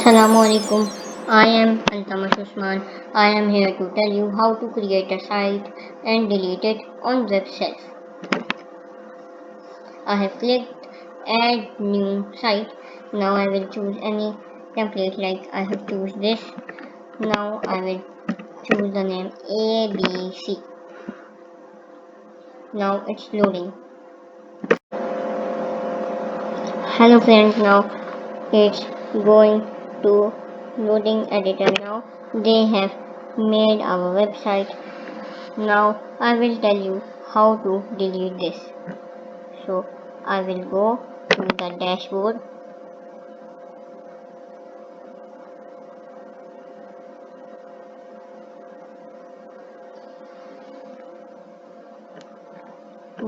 Assalamu alaikum. I am Altamash Usman. I am here to tell you how to create a site and delete it on web shelf. I have clicked add new site. Now I will choose any template, like I have choose this. Now I will choose the name ABC. Now it's loading. Hello friends, now it's going to loading editor. Now they have made our website. Now I will tell you how to delete this. So I will go to the dashboard.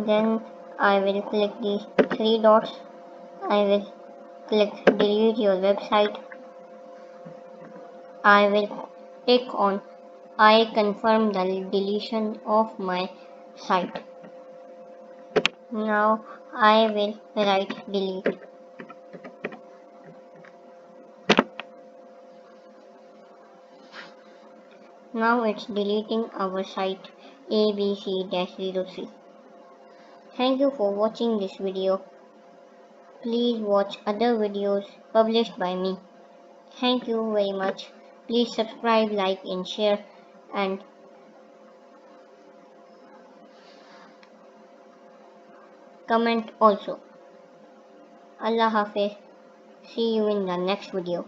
Then I will click these three dots. I will click delete your website. I will tick on I confirm the deletion of my site. Now I will write delete. Now it's deleting our site abc-03. Thank you for watching this video. Please watch other videos published by me. Thank you very much. Please subscribe, like and share, and comment also. Allah Hafiz. See you in the next video.